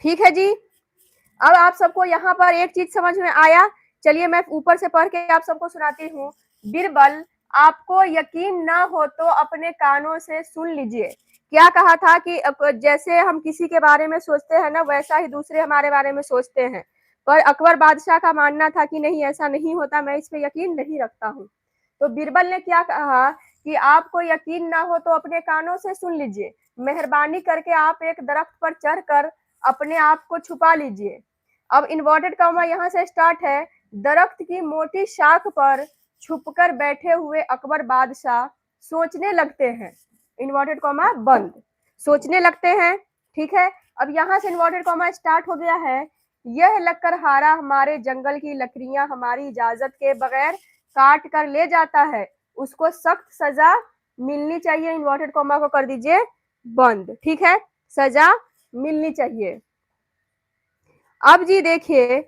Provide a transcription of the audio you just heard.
ठीक है जी। अब आप सबको यहाँ पर एक चीज समझ में आया। चलिए मैं ऊपर से पढ़ के आप सबको सुनाती हूँ। बीरबल, आपको यकीन ना हो तो अपने कानों से सुन लीजिए। क्या कहा था कि जैसे हम किसी के बारे में सोचते हैं ना, वैसा ही दूसरे हमारे बारे में सोचते हैं। पर अकबर बादशाह का मानना था कि नहीं, ऐसा नहीं होता, मैं इस पे यकीन नहीं रखता हूँ। तो बीरबल ने क्या कहा कि आपको यकीन ना हो तो अपने कानों से सुन लीजिए। मेहरबानी करके आप एक दरख्त पर चढ़कर अपने आप को छुपा लीजिए। अब इन्वर्टेड कॉमा यहाँ से स्टार्ट है। दरख्त की मोटी शाख पर छुपकर बैठे हुए अकबर बादशाह सोचने लगते हैं। इन्वर्टेड कॉमा बंद। सोचने लगते हैं। ठीक है। अब यहाँ से इन्वर्टेड कॉमा स्टार्ट हो गया है। यह लकड़हारा हमारे जंगल की लकड़ियां हमारी इजाजत के बगैर काट कर ले जाता है, उसको सख्त सजा मिलनी चाहिए। इन्वर्टेड कॉमा को कर दीजिए बंद। ठीक है, सजा मिलनी चाहिए। अब जी देखिए,